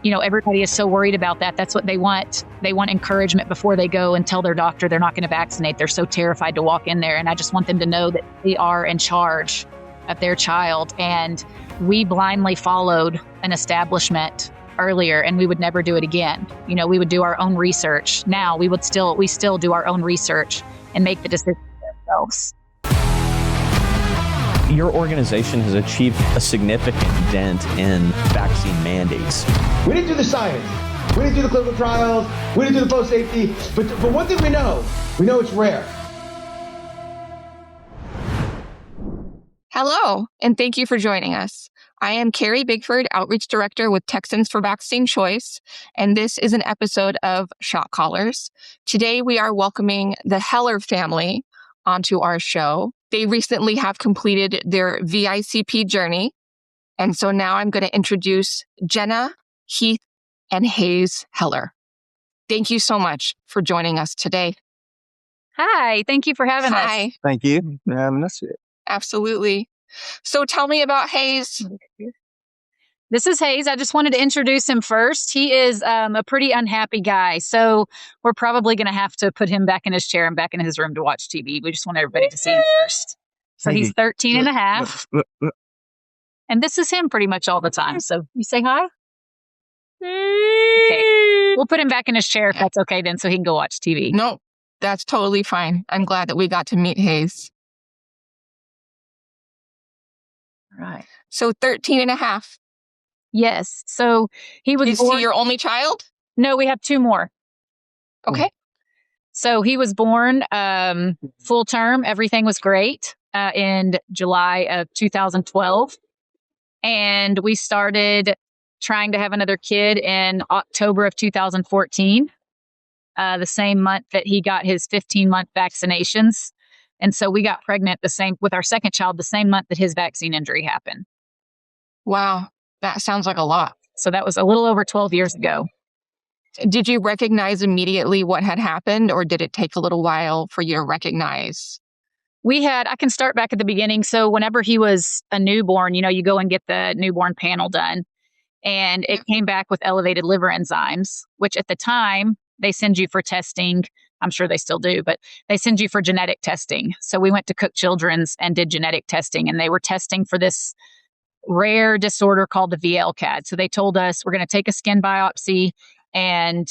everybody is so worried about that. That's what they want. They want encouragement before they go and tell their doctor they're not going to vaccinate. They're so terrified to walk in there. And I just want them to know that they are in charge of their child. And we blindly followed an establishment earlier, and we would never do it again. We would do our own research. Now we still do our own research and make the decision ourselves. Your organization has achieved a significant dent in vaccine mandates. We didn't do the science. We didn't do the clinical trials. We didn't do the post-safety. But one thing we know it's rare. Hello, and thank you for joining us. I am Carrie Bigford, Outreach Director with Texans for Vaccine Choice, and this is an episode of Shot Callers. Today, we are welcoming the Heller family onto our show. They recently have completed their VICP journey, and so now I'm going to introduce Jenna, Heath, and Hayes Heller. Thank you so much for joining us today. Hi, thank you for having us. Hi. Thank you for having us. Absolutely. So tell me about Hayes. This is Hayes. I just wanted to introduce him first. He is a pretty unhappy guy. So we're probably going to have to put him back in his chair and back in his room to watch TV. We just want everybody to see him first. So he's 13 and a half. And this is him pretty much all the time. So you say hi? Okay. We'll put him back in his chair if that's okay then, so he can go watch TV. No, that's totally fine. I'm glad that we got to meet Hayes. Right. So 13 and a half. Yes. So he was Is he your only child? No, we have two more. Okay. So he was born full term. Everything was great in July of 2012. And we started trying to have another kid in October of 2014, the same month that he got his 15-month vaccinations. And so we got pregnant with our second child the same month that his vaccine injury happened. Wow. That sounds like a lot. So that was a little over 12 years ago. Did you recognize immediately what had happened, or did it take a little while for you to recognize? I can start back at the beginning. So whenever he was a newborn, you go and get the newborn panel done. And it came back with elevated liver enzymes, which at the time they send you for testing. I'm sure they still do, but they send you for genetic testing. So we went to Cook Children's and did genetic testing, and they were testing for this rare disorder called the VLCAD. So they told us, we're going to take a skin biopsy, and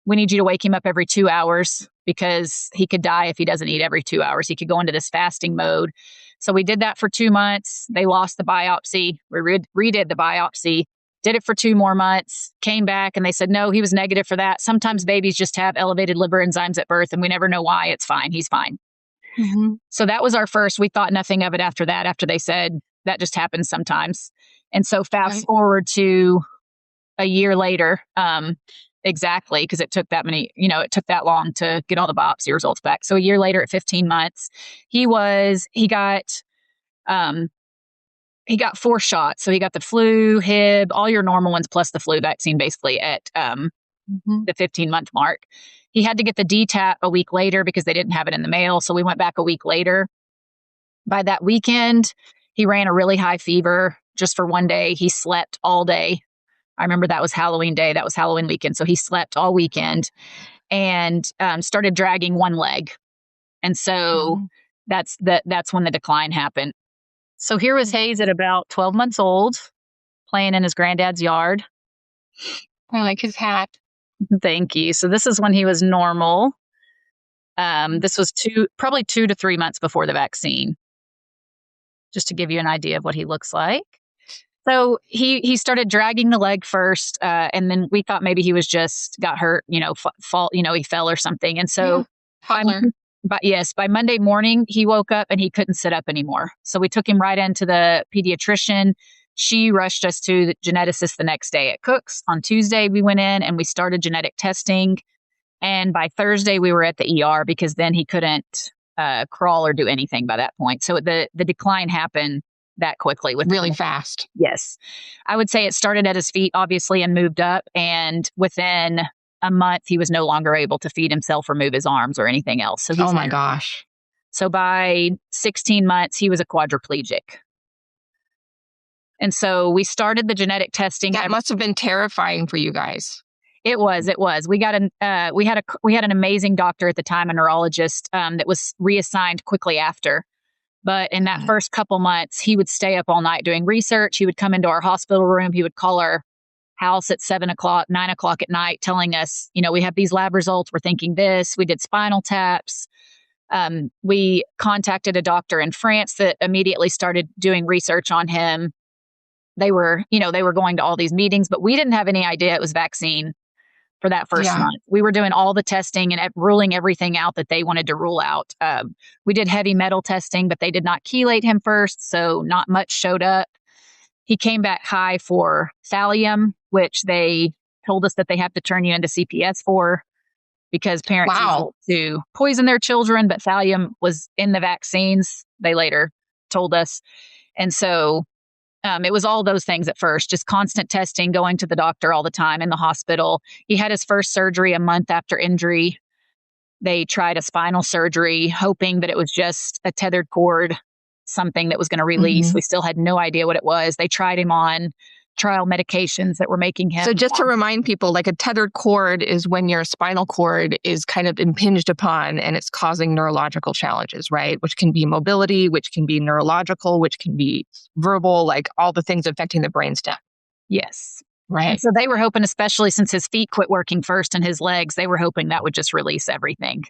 we need you to wake him up every 2 hours because he could die if he doesn't eat every 2 hours. He could go into this fasting mode. So we did that for 2 months. They lost the biopsy. We redid the biopsy. Did it for 2 more months, came back, and they said, no, he was negative for that. Sometimes babies just have elevated liver enzymes at birth, and we never know why. It's fine. He's fine. Mm-hmm. So that was our first. We thought nothing of it after that, after they said that just happens sometimes. And so fast forward to a year later, exactly, because it took that long to get all the biopsy results back. So a year later at 15 months, he got 4 shots. So he got the flu, Hib, all your normal ones plus the flu vaccine basically at the 15-month mark. He had to get the DTaP a week later because they didn't have it in the mail. So we went back a week later. By that weekend, he ran a really high fever just for one day. He slept all day. I remember that was Halloween day. That was Halloween weekend. So he slept all weekend and started dragging one leg. And so that's when the decline happened. So here was Hayes at about 12 months old, playing in his granddad's yard. I like his hat. Thank you. So this is when he was normal. This was probably 2 to 3 months before the vaccine, just to give you an idea of what he looks like. So he started dragging the leg first, and then we thought maybe he was just got hurt, he fell or something. And so by Monday morning, he woke up and he couldn't sit up anymore. So we took him right into the pediatrician. She rushed us to the geneticist the next day at Cook's. On Tuesday, we went in and we started genetic testing. And by Thursday, we were at the ER because then he couldn't crawl or do anything by that point. So the decline happened that quickly. Really fast. Yes. I would say it started at his feet, obviously, and moved up. And within a month, he was no longer able to feed himself or move his arms or anything else. So oh my gosh. So by 16 months, he was a quadriplegic. And so we started the genetic testing. That must have been terrifying for you guys. It was. We got we had an amazing doctor at the time, a neurologist, that was reassigned quickly after. But in that first couple months, he would stay up all night doing research. He would come into our hospital room. He would call our house at 7 o'clock, 9 o'clock at night, telling us, we have these lab results. We're thinking this. We did spinal taps. We contacted a doctor in France that immediately started doing research on him. They were going to all these meetings, but we didn't have any idea it was vaccine for that first month. We were doing all the testing and ruling everything out that they wanted to rule out. We did heavy metal testing, but they did not chelate him first, so not much showed up. He came back high for thallium, which they told us that they have to turn you into CPS for because parents use it to poison their children, but thallium was in the vaccines, they later told us. And so it was all those things at first, just constant testing, going to the doctor all the time in the hospital. He had his first surgery a month after injury. They tried a spinal surgery, hoping that it was just a tethered cord, something that was going to release. We still had no idea what it was. They tried him on trial medications that were making him. So just to remind people, like a tethered cord is when your spinal cord is kind of impinged upon and it's causing neurological challenges, right? Which can be mobility, which can be neurological, which can be verbal, like all the things affecting the brainstem. Yes. Right. And so they were hoping, especially since his feet quit working first and his legs, they were hoping that would just release everything.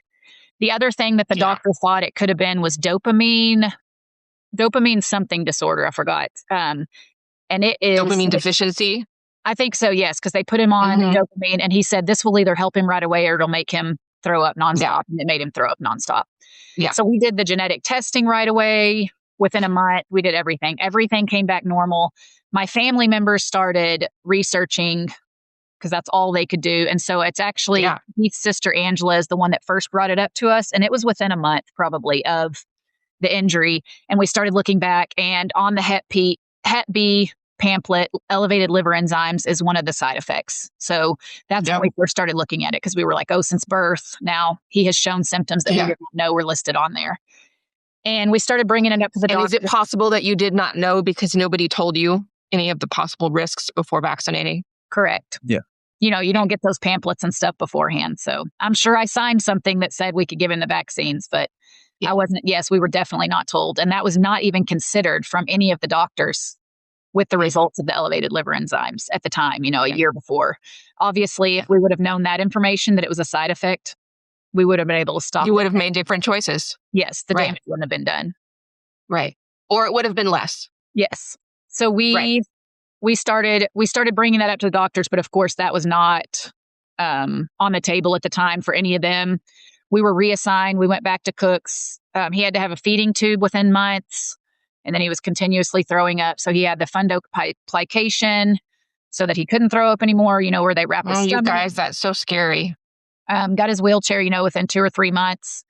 The other thing that the doctor thought it could have been was dopamine something disorder. I forgot. And it is dopamine deficiency. I think so. Yes. Cause they put him on dopamine and he said this will either help him right away or it'll make him throw up nonstop. Yeah. And it made him throw up nonstop. Yeah. So we did the genetic testing right away. Within a month, we did everything. Everything came back normal. My family members started researching because that's all they could do. And so it's actually Heath's sister, Angela, is the one that first brought it up to us. And it was within a month probably of the injury. And we started looking back, and on the Hep B pamphlet, elevated liver enzymes is one of the side effects. So that's when we first started looking at it, because we were like, since birth, now he has shown symptoms that we didn't know were listed on there. And we started bringing it up to the doctor. And is it possible that you did not know because nobody told you any of the possible risks before vaccinating? Correct. Yeah. You don't get those pamphlets and stuff beforehand. So I'm sure I signed something that said we could give him the vaccines, but I wasn't. Yes, we were definitely not told. And that was not even considered from any of the doctors with the results of the elevated liver enzymes at the time, a year before. Obviously, if we would have known that information, that it was a side effect, we would have been able to stop. You would have made different choices. Yes, the damage wouldn't have been done. Right. Or it would have been less. Yes. So we started bringing that up to the doctors, but of course that was not on the table at the time for any of them. We were reassigned. We went back to Cook's. He had to have a feeding tube within months, and then he was continuously throwing up. So he had the fundoplication so that he couldn't throw up anymore, where they wrap his stomach. You guys, that's so scary. Got his wheelchair, within 2 or 3 months.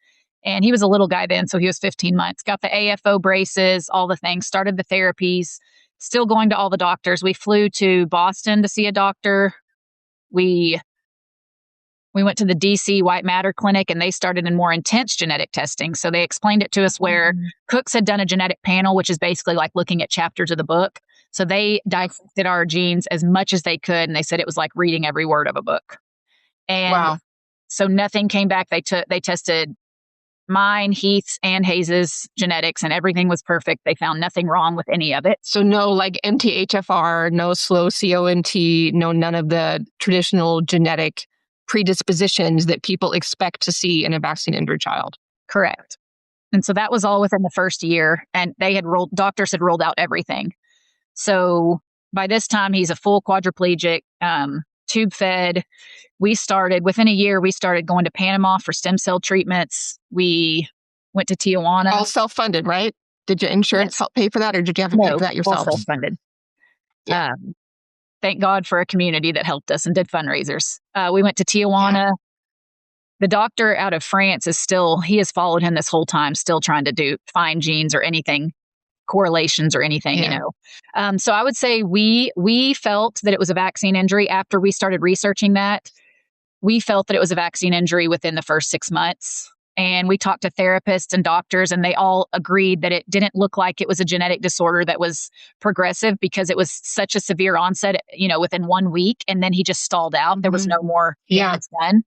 And he was a little guy then, so he was 15 months. Got the AFO braces, all the things, started the therapies, still going to all the doctors. We flew to Boston to see a doctor. We went to the DC White Matter Clinic, and they started in more intense genetic testing. So they explained it to us where Cook's had done a genetic panel, which is basically like looking at chapters of the book. So they dissected our genes as much as they could, and they said it was like reading every word of a book. And so nothing came back. They tested mine, Heath's, and Hayes's genetics, and everything was perfect. They found nothing wrong with any of it. So no MTHFR, no slow COMT, no none of the traditional genetic predispositions that people expect to see in a vaccine-injured child. Correct. And so that was all within the first year, and doctors had rolled out everything. So by this time, he's a full quadriplegic, tube fed. Within a year, we started going to Panama for stem cell treatments. We went to Tijuana. All self-funded, right? Did your insurance help pay for that, or did you have to pay for that yourself? All self-funded. Yeah. Thank God for a community that helped us and did fundraisers. We went to Tijuana. Yeah. The doctor out of France he has followed him this whole time, still trying to find genes or anything, correlations or anything, So I would say we felt that it was a vaccine injury after we started researching that. We felt that it was a vaccine injury within the first 6 months. and we talked to therapists and doctors, and they all agreed that it didn't look like it was a genetic disorder that was progressive because it was such a severe onset, within 1 week, and then he just stalled out. There was no more damage done.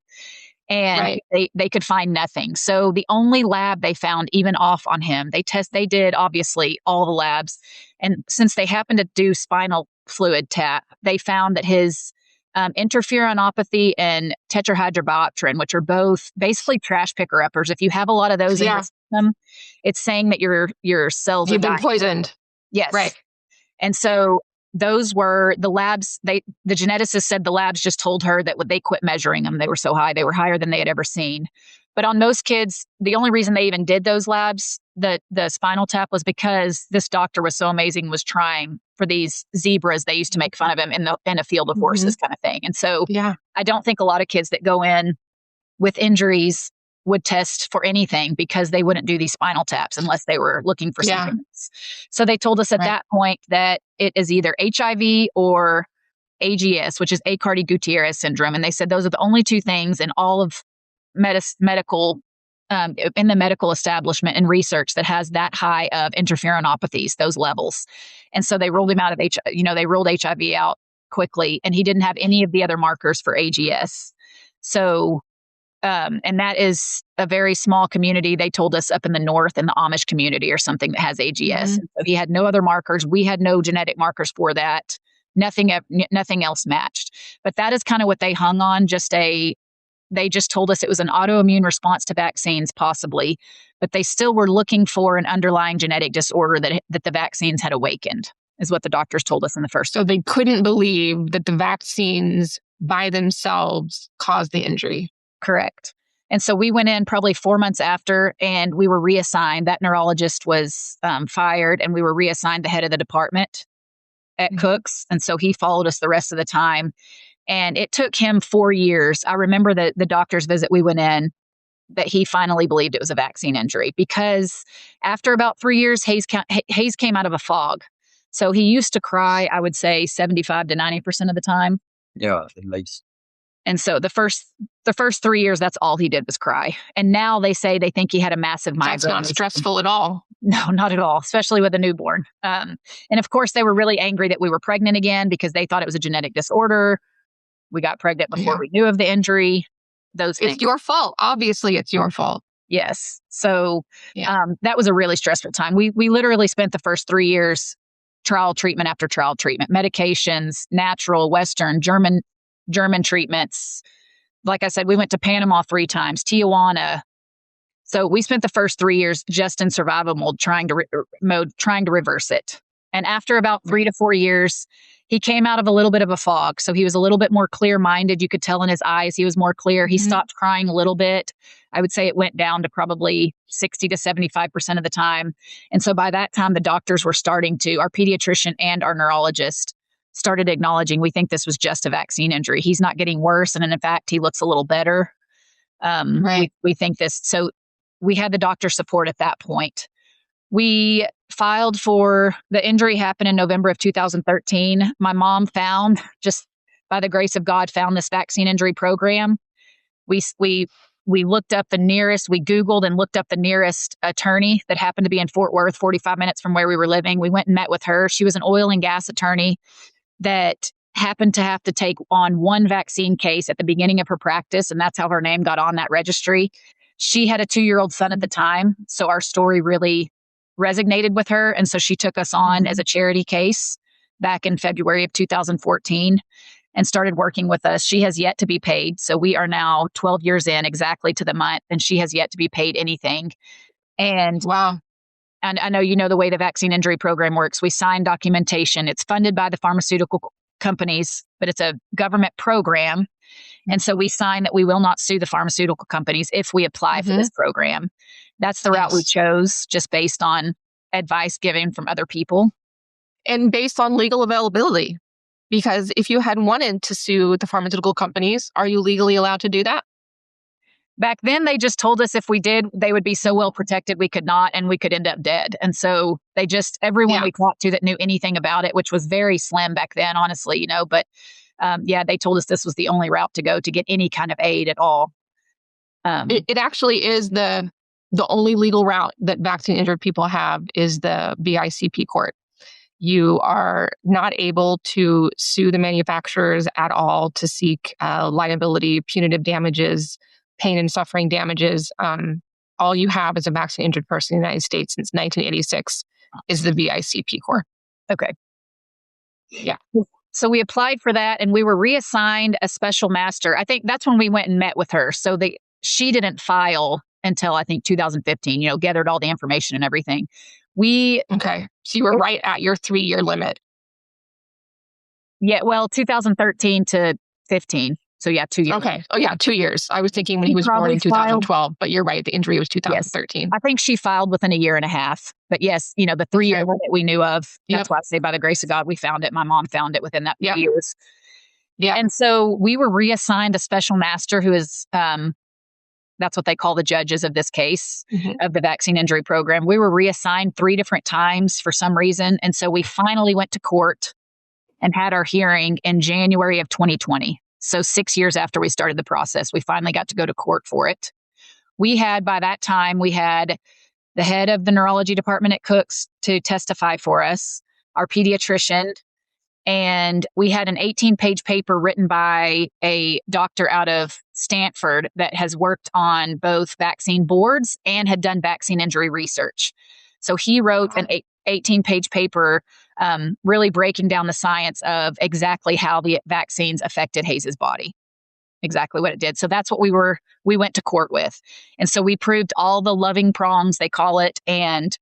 And they could find nothing. So the only lab they found even off on him, they did obviously all the labs. And since they happened to do spinal fluid tap, they found that his interferonopathy and tetrahydrobiopterin, which are both basically trash picker uppers. If you have a lot of those in your system, it's saying that your cells You've are been dying. poisoned. Yes. Right. And so those were the labs. The geneticist said the labs just told her that they quit measuring them. They were so high. They were higher than they had ever seen. But on most kids, the only reason they even did those labs, the spinal tap, was because this doctor was so amazing, was trying for these zebras. They used to make fun of him in a field of horses kind of thing. And so I don't think a lot of kids that go in with injuries would test for anything because they wouldn't do these spinal taps unless they were looking for something else. So they told us at that point that it is either HIV or AGS, which is Aicardi-Gutierrez syndrome. And they said those are the only two things in all of medical, in the medical establishment and research that has that high of interferonopathies, those levels. And so they ruled him out of they ruled HIV out quickly, and he didn't have any of the other markers for AGS. So and that is a very small community. They told us up in the north in the Amish community or something that has AGS. And so he had no other markers. We had no genetic markers for that. Nothing else matched. But that is kind of what they hung on. They just told us it was an autoimmune response to vaccines, possibly. But they still were looking for an underlying genetic disorder that the vaccines had awakened, is what the doctors told us in the first. So they couldn't believe that the vaccines by themselves caused the injury. Correct. And so we went in probably 4 months after, and we were reassigned. That neurologist was fired, and we were reassigned the head of the department at Cook's. And so he followed us the rest of the time. And it took him 4 years. I remember the doctor's visit we went in, that he finally believed it was a vaccine injury, because after about 3 years, Hayes came out of a fog. So he used to cry, I would say 75 to 90% of the time. Yeah, at least. And so the first 3 years, that's all he did was cry. And now they say they think he had a massive migraine. That's not stressful at all. No, not at all, especially with a newborn. And of course, they were really angry that we were pregnant again because they thought it was a genetic disorder. We got pregnant before we knew of the injury. Those things. It's your fault. Obviously, it's your fault. Yes. So that was a really stressful time. We literally spent the first 3 years trial treatment after trial treatment, medications, natural, Western, German treatments. Like I said, we went to Panama 3 times, Tijuana. So we spent the first 3 years just in survival mode, trying to reverse it. And after about 3 to 4 years, he came out of a little bit of a fog. So he was a little bit more clear-minded. You could tell in his eyes he was more clear. He stopped crying a little bit. I would say it went down to probably 60 to 75% of the time. And so by that time, the doctors were starting to, our pediatrician and our neurologist started acknowledging, we think this was just a vaccine injury. He's not getting worse. And in fact, he looks a little better. We think this. So we had the doctor support at that point. We filed for the injury happened in November of 2013. My mom found, just by the grace of God, found this vaccine injury program. We looked up the nearest, we Googled and looked up the nearest attorney that happened to be in Fort Worth, 45 minutes from where we were living. We went and met with her. She was an oil and gas attorney that happened to have to take on one vaccine case at the beginning of her practice. And that's how her name got on that registry. She had a 2-year-old son at the time. So our story really resonated with her. And so she took us on as a charity case back in February of 2014 and started working with us. She has yet to be paid. So we are now 12 years in exactly to the month, and she has yet to be paid anything. And wow. And I know you know the way the vaccine injury program works. We sign documentation. It's funded by the pharmaceutical companies, but it's a government program. And so we sign that we will not sue the pharmaceutical companies if we apply for this program. That's the route we chose, just based on advice given from other people. And based on legal availability. Because if you had wanted to sue the pharmaceutical companies, are you legally allowed to do that? Back then, they just told us if we did, they would be so well protected we could not, and we could end up dead. And so they just, everyone we talked to that knew anything about it, which was very slim back then, honestly, but they told us this was the only route to go to get any kind of aid at all. It actually is the only legal route that vaccine injured people have is the VICP court. You are not able to sue the manufacturers at all to seek liability, punitive damages, pain and suffering damages. All you have as a vaccine injured person in the United States since 1986 is the VICP court. Okay. Yeah. So we applied for that and we were reassigned a special master. I think that's when we went and met with her. So she didn't file until I think 2015, gathered all the information and everything. Okay. So you were right at your 3-year limit. Yeah, well, 2013 to 15. So yeah, 2 years. Okay. Oh yeah, 2 years. I was thinking when he was born in 2012, but you're right. The injury was 2013. Yes. I think she filed within a year and a half. But yes, the 3-year limit we knew of. That's why I say by the grace of God, we found it. My mom found it within that 2 years. Yeah. And so we were reassigned a special master who is, that's what they call the judges of this case of the vaccine injury program. We were reassigned 3 different times for some reason. And so we finally went to court and had our hearing in January of 2020. So 6 years after we started the process, we finally got to go to court for it. By that time, we had the head of the neurology department at Cook's to testify for us, our pediatrician, and we had an 18-page paper written by a doctor out of Stanford that has worked on both vaccine boards and had done vaccine injury research. So he wrote an 18-page paper really breaking down the science of exactly how the vaccines affected Hayes's body, exactly what it did. So that's what we went to court with. And so we proved all the loving prongs, they call it. And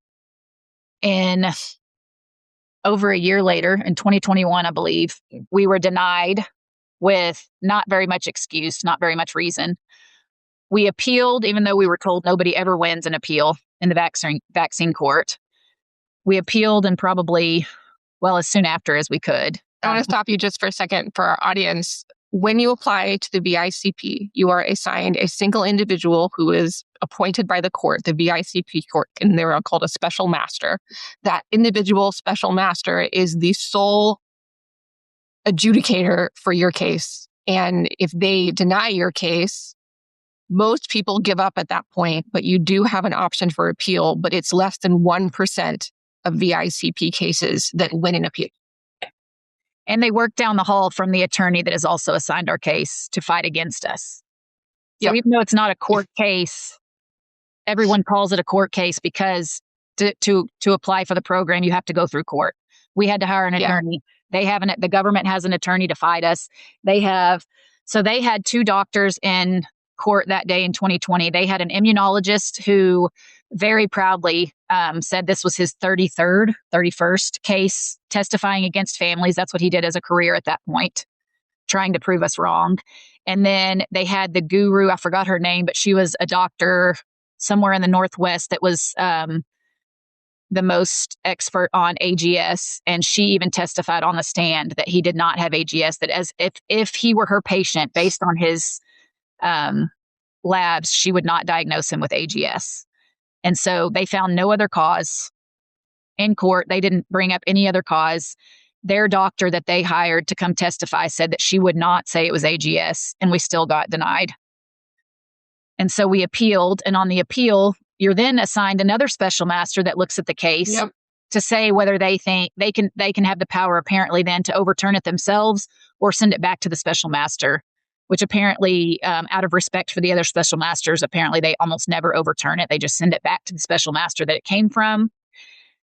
over a year later, in 2021, I believe, we were denied with not very much excuse, not very much reason. We appealed, even though we were told nobody ever wins an appeal in the vaccine court. We appealed and probably, as soon after as we could. I want to stop you just for a second for our audience. When you apply to the VICP, you are assigned a single individual who is appointed by the court, the VICP court, and they're called a special master. That individual special master is the sole adjudicator for your case. And if they deny your case, most people give up at that point, but you do have an option for appeal, but it's less than 1% of VICP cases that win an appeal. And they work down the hall from the attorney that has also assigned our case to fight against us. So even though it's not a court case, everyone calls it a court case because to apply for the program, you have to go through court. We had to hire an attorney. The government has an attorney to fight us. They had 2 doctors in court that day in 2020. They had an immunologist who very proudly said this was his 31st case testifying against families. That's what he did as a career at that point, trying to prove us wrong. And then they had the guru, I forgot her name, but she was a doctor somewhere in the Northwest that was the most expert on AGS. And she even testified on the stand that he did not have AGS, that as if he were her patient, based on his labs, she would not diagnose him with AGS. And so they found no other cause in court. They didn't bring up any other cause. Their doctor that they hired to come testify said that she would not say it was AGS, and we still got denied. And so we appealed, and on the appeal, you're then assigned another special master that looks at the case to say whether they think they can have the power apparently then to overturn it themselves or send it back to the special master, which apparently, out of respect for the other special masters, apparently they almost never overturn it. They just send it back to the special master that it came from.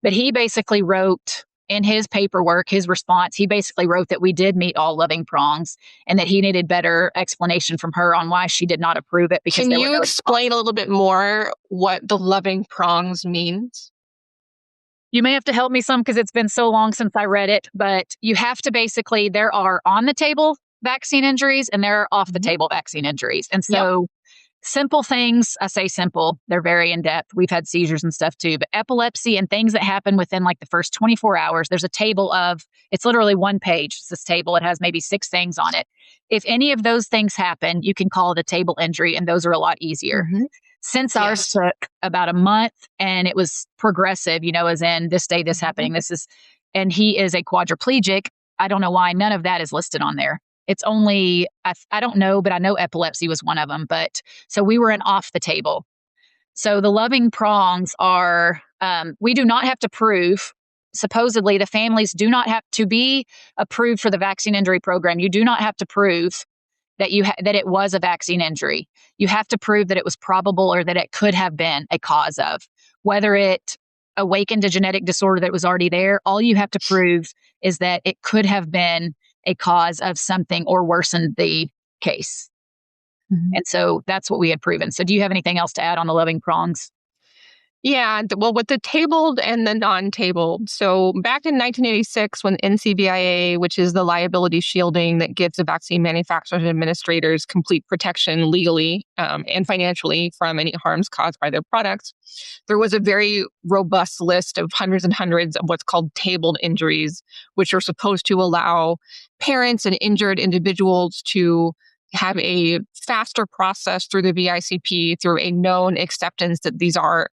But he basically wrote in his paperwork, his response, he basically wrote that we did meet all loving prongs and that he needed better explanation from her on why she did not approve it. Because can you explain a little bit more what the loving prongs means? You may have to help me some because it's been so long since I read it, but you have to basically, there are on the table vaccine injuries and there are off the table vaccine injuries. And so simple things, I say simple, they're very in depth. We've had seizures and stuff too, but epilepsy and things that happen within like the first 24 hours, there's a table of, it's literally one page. It's this table. It has maybe 6 things on it. If any of those things happen, you can call it a table injury and those are a lot easier. Since ours took about a month and it was progressive, as in this day, this happening, and he is a quadriplegic. I don't know why none of that is listed on there. It's only, I don't know, but I know epilepsy was one of them. But so we were off the table. So the loving prongs are, we do not have to prove, supposedly the families do not have to be approved for the vaccine injury program. You do not have to prove that that it was a vaccine injury. You have to prove that it was probable or that it could have been a cause of, whether it awakened a genetic disorder that was already there. All you have to prove is that it could have been a cause of something or worsened the case. Mm-hmm. And so that's what we had proven. So do you have anything else to add on the loving prongs? Yeah, well, with the tabled and the non-tabled. So back in 1986, when NCBIA, which is the liability shielding that gives the vaccine manufacturers and administrators complete protection legally and financially from any harms caused by their products, there was a very robust list of hundreds and hundreds of what's called tabled injuries, which are supposed to allow parents and injured individuals to have a faster process through the VICP, through a known acceptance that these are,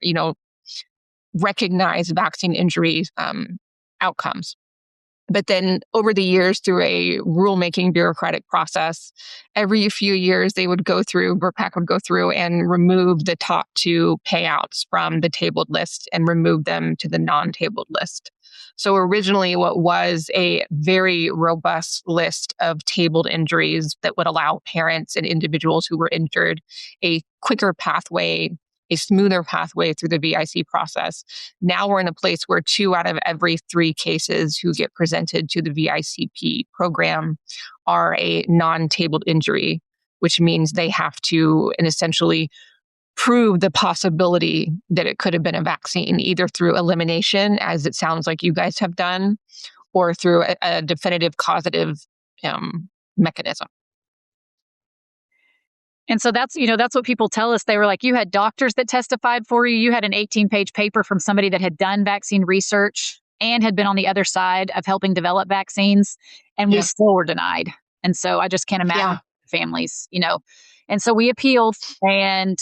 recognized vaccine injury outcomes. But then over the years, through a rulemaking bureaucratic process, every few years they would go through, BRPAC would go through and remove the top 2 payouts from the tabled list and remove them to the non-tabled list. So originally what was a very robust list of tabled injuries that would allow parents and individuals who were injured a quicker pathway, a smoother pathway through the VIC process. Now we're in a place where 2 out of every 3 cases who get presented to the VICP program are a non-tabled injury, which means they have to essentially prove the possibility that it could have been a vaccine, either through elimination, as it sounds like you guys have done, or through a definitive causative mechanism. And so that's what people tell us. They were like, you had doctors that testified for you. You had an 18-page paper from somebody that had done vaccine research and had been on the other side of helping develop vaccines, and we still were denied. And so I just can't imagine families, And so we appealed, and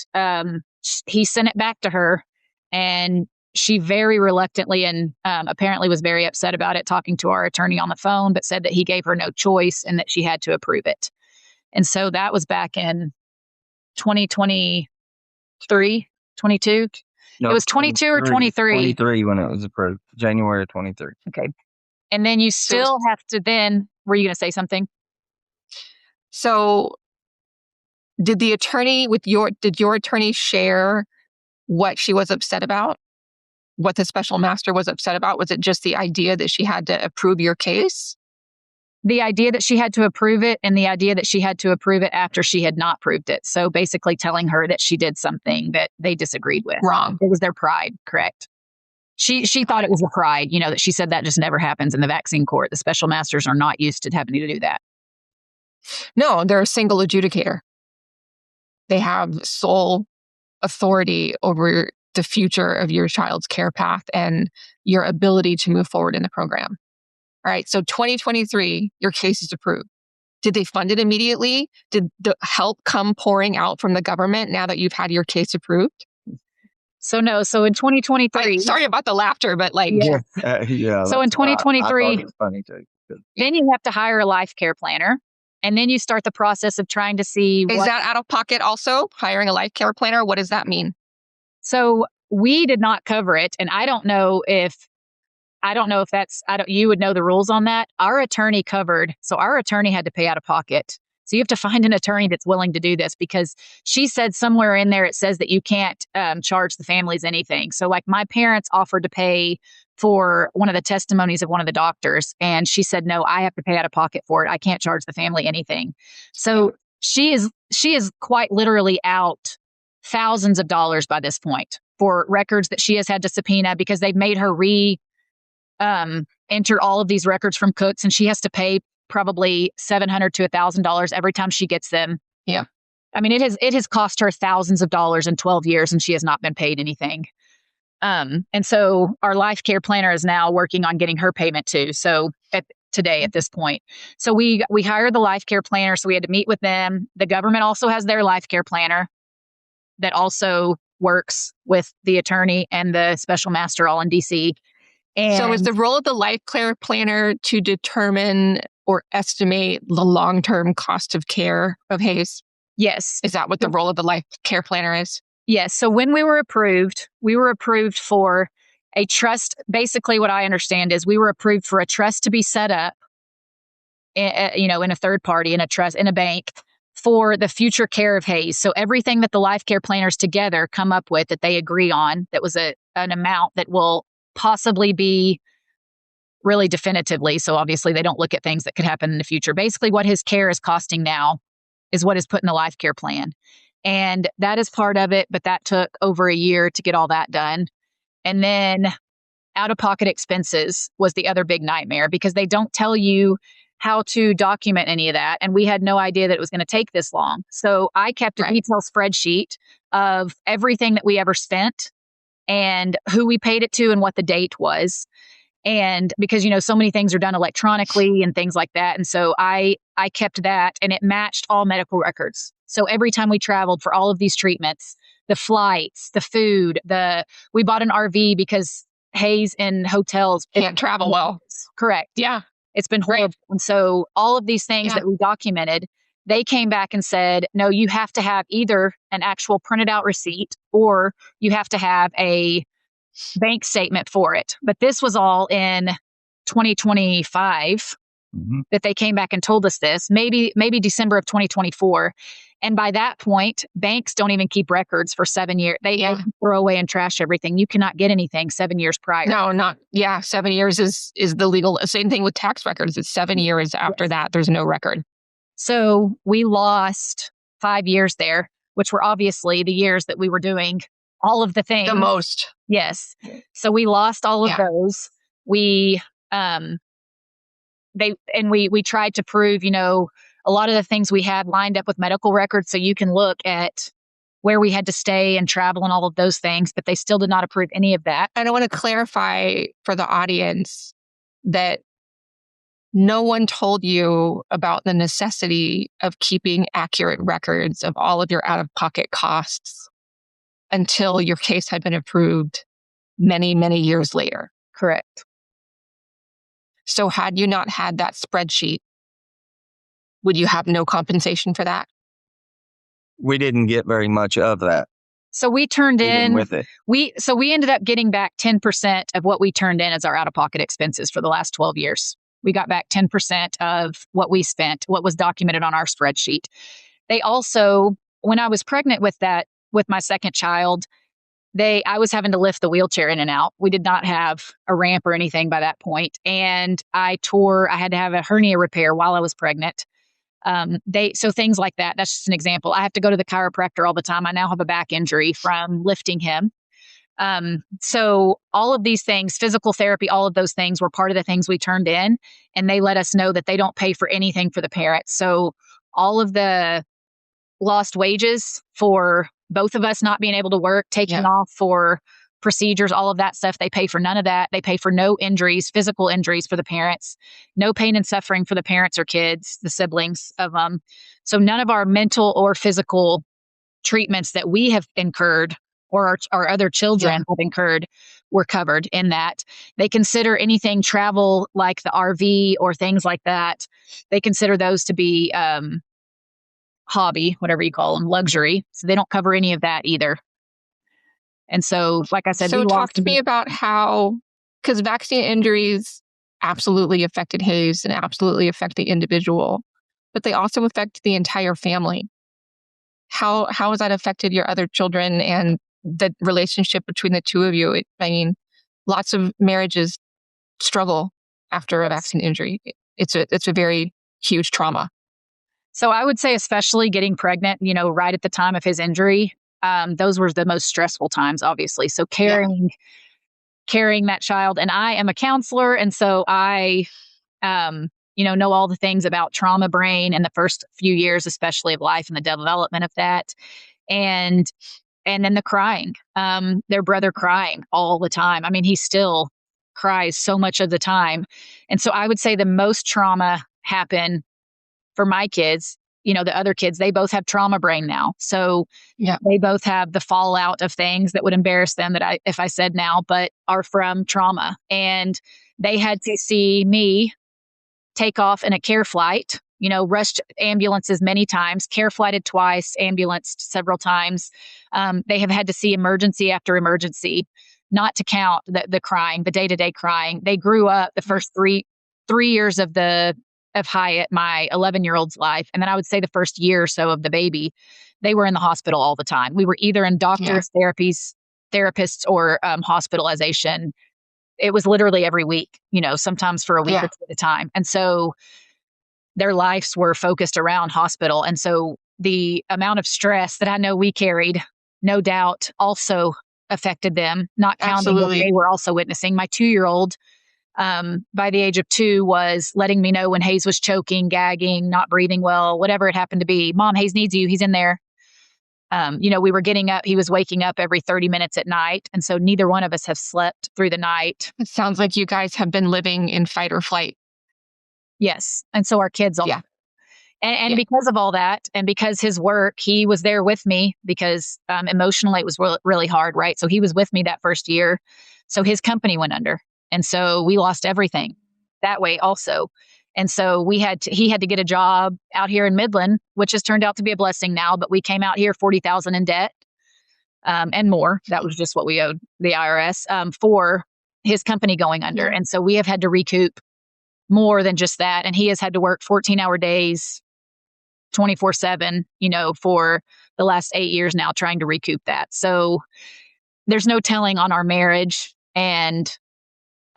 he sent it back to her, and she very reluctantly and apparently was very upset about it, talking to our attorney on the phone, but said that he gave her no choice and that she had to approve it. And so that was back in 2023, 22. No, it was 22 or 23. 23 when it was approved, January of 23. Okay. And then you still have to were you going to say something? So did your attorney share what she was upset about? What the special master was upset about? Was it just the idea that she had to approve your case? The idea that she had to approve it, and the idea that she had to approve it after she had not proved it. So basically telling her that she did something that they disagreed with. Wrong. It was their pride, correct. She thought it was a pride, that she said that just never happens in the vaccine court. The special masters are not used to having to do that. No, they're a single adjudicator. They have sole authority over the future of your child's care path and your ability to move forward in the program. All right, so 2023, your case is approved. Did they fund it immediately? Did the help come pouring out from the government now that you've had your case approved? So no, so in 2023... sorry about the laughter, but like... Yeah. So in 2023, I thought it was funny too. Then you have to hire a life care planner. And then you start the process of trying to see... Is that out of pocket also, hiring a life care planner? What does that mean? So we did not cover it. And I don't know if you would know the rules on that. Our attorney covered. So our attorney had to pay out of pocket. So you have to find an attorney that's willing to do this, because she said somewhere in there, it says that you can't charge the families anything. So like my parents offered to pay for one of the testimonies of one of the doctors, and she said, no, I have to pay out of pocket for it. I can't charge the family anything. So she is quite literally out thousands of dollars by this point for records that she has had to subpoena, because they've made her enter all of these records from Cooks, and she has to pay probably $700 to $1,000 every time she gets them. Yeah. I mean, it has cost her thousands of dollars in 12 years, and she has not been paid anything. And so our life care planner is now working on getting her payment too. So at this point. So we hired the life care planner. So we had to meet with them. The government also has their life care planner that also works with the attorney and the special master all in DC. And so is the role of the life care planner to determine or estimate the long-term cost of care of Hayes? Yes. Is that what the role of the life care planner is? Yes. So when we were approved for a trust. Basically, what I understand is we were approved for a trust to be set up, in a third party, in a trust, in a bank, for the future care of Hayes. So everything that the life care planners together come up with that they agree on, that was an amount that will possibly be really definitively. So obviously they don't look at things that could happen in the future. Basically what his care is costing now is what is put in the life care plan. And that is part of it, but that took over a year to get all that done. And then out-of-pocket expenses was the other big nightmare, because they don't tell you how to document any of that. And we had no idea that it was going to take this long. So I kept a detailed spreadsheet of everything that we ever spent and who we paid it to and what the date was. And because, so many things are done electronically and things like that. And so I kept that, and it matched all medical records. So every time we traveled for all of these treatments, the flights, the food, we bought an RV because Hayes in hotels can't travel well. Correct. Yeah. It's been horrible. Right. And so all of these things that we documented, they came back and said, no, you have to have either an actual printed out receipt or you have to have a bank statement for it. But this was all in 2025 that they came back and told us this, maybe December of 2024. And by that point, banks don't even keep records for 7 years. They throw away and trash everything. You cannot get anything 7 years prior. No, 7 years is the legal. Same thing with tax records. It's 7 years after that. There's no record. So we lost 5 years there, which were obviously the years that we were doing all of the things. The most. Yes. So we lost all of those. We tried to prove, a lot of the things we had lined up with medical records, so you can look at where we had to stay and travel and all of those things, but they still did not approve any of that. And I want to clarify for the audience that no one told you about the necessity of keeping accurate records of all of your out-of-pocket costs until your case had been approved many, many years later. Correct. So had you not had that spreadsheet, would you have no compensation for that? We didn't get very much of that. So we turned in with it. We ended up getting back 10% of what we turned in as our out-of-pocket expenses for the last 12 years. We got back 10% of what we spent, what was documented on our spreadsheet. They also, when I was pregnant with my second child, I was having to lift the wheelchair in and out. We did not have a ramp or anything by that point. And I had to have a hernia repair while I was pregnant. So things like that. That's just an example. I have to go to the chiropractor all the time. I now have a back injury from lifting him. So all of these things, physical therapy, all of those things were part of the things we turned in, and they let us know that they don't pay for anything for the parents. So all of the lost wages for both of us not being able to work, taking off for procedures, all of that stuff, they pay for none of that. They pay for no injuries, physical injuries for the parents, no pain and suffering for the parents or kids, the siblings of them. So none of our mental or physical treatments that we have incurred or our other children have incurred were covered in that. They consider anything travel like the RV or things like that, they consider those to be hobby, whatever you call them, luxury. So they don't cover any of that either. And so, like I said, so talk to me about how, because vaccine injuries absolutely affected Hayes and absolutely affect the individual, but they also affect the entire family. How has that affected your other children and the relationship between the two of you? Lots of marriages struggle after a vaccine injury. It's a very huge trauma. So I would say, especially getting pregnant, right at the time of his injury, those were the most stressful times, obviously. So carrying that child, and I am a counselor. And so I, know all the things about trauma brain in the first few years, especially of life and the development of that. And then the crying, their brother crying all the time. He still cries so much of the time. And so I would say the most trauma happened for my kids. The other kids, they both have trauma brain now. So they both have the fallout of things that would embarrass them that if I said now, but are from trauma. And they had to see me take off in a care flight, rushed ambulances many times, care flighted twice, ambulanced several times. They have had to see emergency after emergency, not to count the crying, the day-to-day crying. They grew up the first three years of Hyatt, my 11-year-old's life. And then I would say the first year or so of the baby, they were in the hospital all the time. We were either in doctors, therapists, or hospitalization. It was literally every week, sometimes for a week or two at a time. And so their lives were focused around hospital. And so the amount of stress that I know we carried, no doubt, also affected them, not counting what they were also witnessing. My 2-year-old, by the age of 2, was letting me know when Hayes was choking, gagging, not breathing well, whatever it happened to be. Mom, Hayes needs you. He's in there. We were getting up. He was waking up every 30 minutes at night. And so neither one of us have slept through the night. It sounds like you guys have been living in fight or flight. Yes. And so our kids all. And because of all that, and because his work, he was there with me because emotionally it was really hard, right? So he was with me that first year. So his company went under. And so we lost everything that way also. And so he had to get a job out here in Midland, which has turned out to be a blessing now, but we came out here $40,000 in debt and more. That was just what we owed the IRS for his company going under. And so we have had to recoup more than just that. And he has had to work 14-hour days, 24/7, for the last 8 years now, trying to recoup that. So there's no telling on our marriage and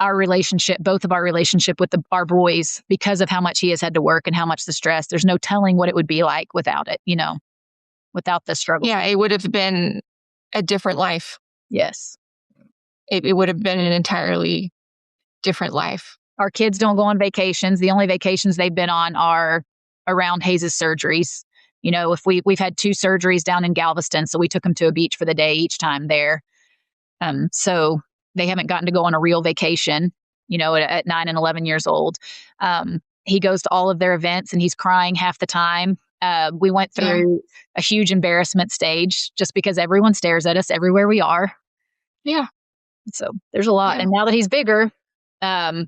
our relationship, both of our relationship with our boys, because of how much he has had to work and how much the stress. There's no telling what it would be like without it, without the struggle. Yeah, it would have been a different life. Yes. It would have been an entirely different life. Our kids don't go on vacations. The only vacations they've been on are around Hayes' surgeries. If we've had 2 surgeries down in Galveston, so we took them to a beach for the day each time there. So they haven't gotten to go on a real vacation, at 9 and 11 years old. He goes to all of their events and he's crying half the time. We went through a huge embarrassment stage just because everyone stares at us everywhere we are. Yeah. So there's a lot. Yeah. And now that he's bigger,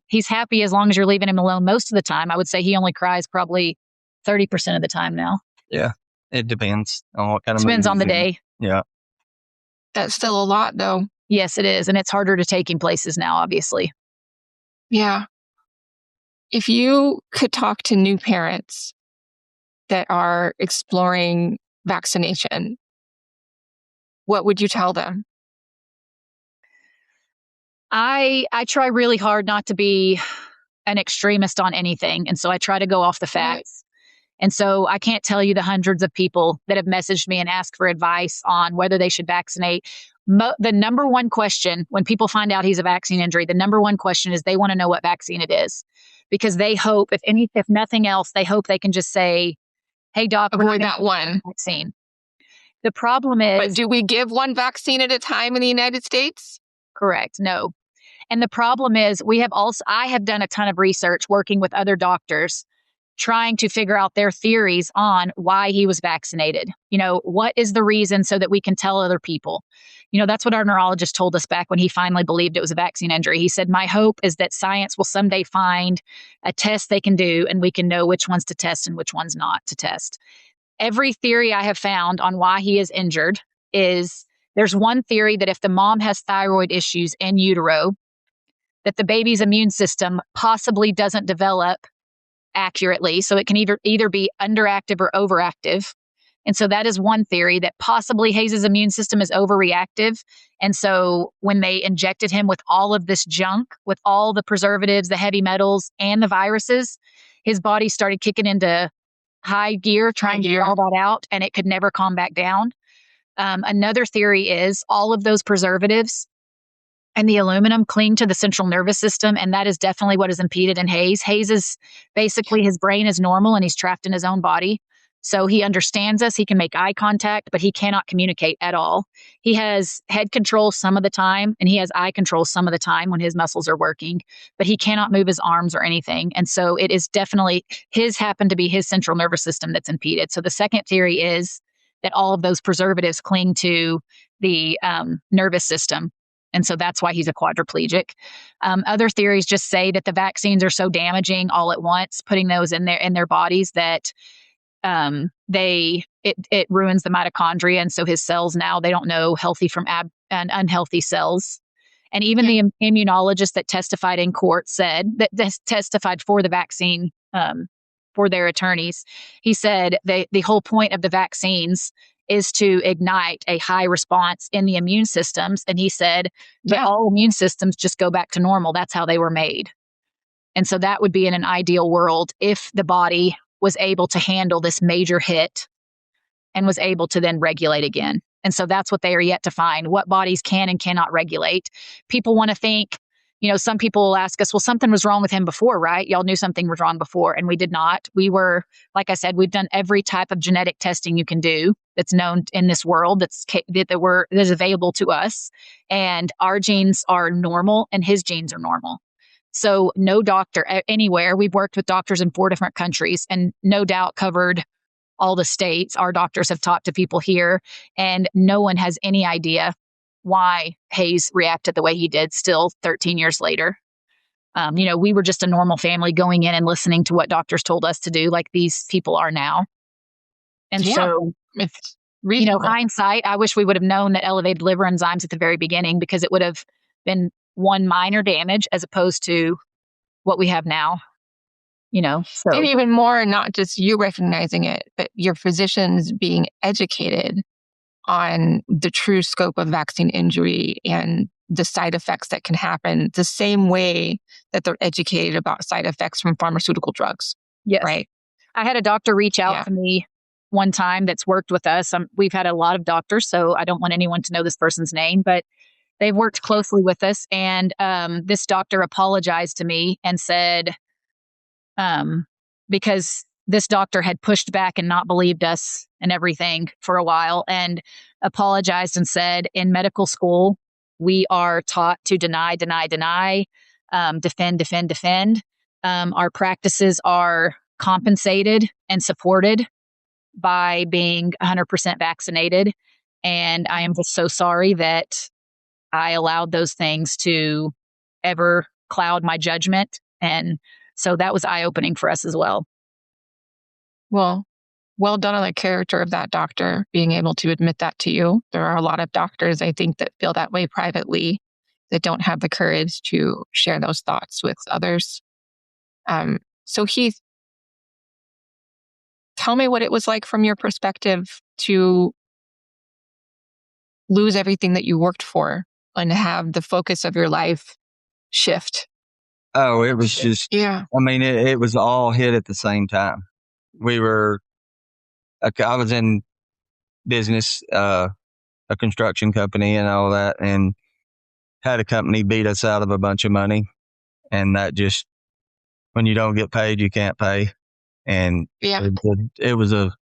he's happy as long as you're leaving him alone most of the time. I would say he only cries probably 30% of the time now. Yeah. It depends on what kind of Depends on the day. Yeah. That's still a lot though. Yes, it is. And it's harder to take him places now, obviously. Yeah. If you could talk to new parents that are exploring vaccination, what would you tell them? I try really hard not to be an extremist on anything. And so I try to go off the facts. And so I can't tell you the hundreds of people that have messaged me and asked for advice on whether they should vaccinate. The number one question when people find out he's a vaccine injury, the number one question is they want to know what vaccine it is, because they hope, if nothing else, they hope they can just say, "Hey, doc, avoid that one vaccine." The problem is, but do we give one vaccine at a time in the United States? Correct. No. And the problem is I have done a ton of research working with other doctors, trying to figure out their theories on why he was vaccinated. What is the reason so that we can tell other people? That's what our neurologist told us back when he finally believed it was a vaccine injury. He said, "My hope is that science will someday find a test they can do and we can know which ones to test and which ones not to test." Every theory I have found on why he is injured is there's one theory that if the mom has thyroid issues in utero, that the baby's immune system possibly doesn't develop accurately. So it can either be underactive or overactive. And so that is one theory, that possibly Hayes' immune system is overreactive. And so when they injected him with all of this junk, with all the preservatives, the heavy metals, and the viruses, his body started kicking into high gear, trying to get all that out, and it could never calm back down. Another theory is all of those preservatives and the aluminum cling to the central nervous system, and that is definitely what is impeded in Hayes. Hayes is basically, his brain is normal and he's trapped in his own body. So he understands us, he can make eye contact, but he cannot communicate at all. He has head control some of the time, and he has eye control some of the time when his muscles are working, but he cannot move his arms or anything. And so it is definitely happened to be his central nervous system that's impeded. So the second theory is that all of those preservatives cling to the nervous system. And so that's why he's a quadriplegic. Other theories just say that the vaccines are so damaging all at once, putting those in their bodies, that it ruins the mitochondria. And so his cells now, they don't know healthy from and unhealthy cells. And even the immunologist that testified in court said that testified for the vaccine, for their attorneys. He said the whole point of the vaccines is to ignite a high response in the immune systems. And he said that all immune systems just go back to normal. That's how they were made. And so that would be in an ideal world if the body was able to handle this major hit and was able to then regulate again. And so that's what they are yet to find, what bodies can and cannot regulate. People want to think, some people will ask us, well, something was wrong with him before, right? Y'all knew something was wrong before. And we did not. We were, like I said, we've done every type of genetic testing you can do that's known in this world that is available to us. And our genes are normal and his genes are normal. So no doctor anywhere, we've worked with doctors in 4 different countries and no doubt covered all the states. Our doctors have talked to people here and no one has any idea why Hayes reacted the way he did still 13 years later. We were just a normal family going in and listening to what doctors told us to do, like these people are now. And so, it's reasonable. Hindsight, I wish we would have known that elevated liver enzymes at the very beginning, because it would have been one minor damage as opposed to what we have now. So. And even more, not just you recognizing it, but your physicians being educated on the true scope of vaccine injury and the side effects that can happen the same way that they're educated about side effects from pharmaceutical drugs. Yes. Right. I had a doctor reach out to me one time that's worked with us. We've had a lot of doctors, so I don't want anyone to know this person's name, but they've worked closely with us. And this doctor apologized to me and said, because this doctor had pushed back and not believed us and everything for a while, and apologized and said, in medical school, we are taught to deny, defend. Our practices are compensated and supported by being 100% vaccinated. And I am just so sorry that I allowed those things to ever cloud my judgment. And so that was eye-opening for us as well. Well done on the character of that doctor, being able to admit that to you. There are a lot of doctors, I think, that feel that way privately, that don't have the courage to share those thoughts with others. So Heath, tell me what it was like from your perspective to lose everything that you worked for and have the focus of your life shift. Oh, it was just, Yeah. I mean, it was all hit at the same time. I was in business, a construction company and all that, and had a company beat us out of a bunch of money. And that just, when you don't get paid, you can't pay. And it was a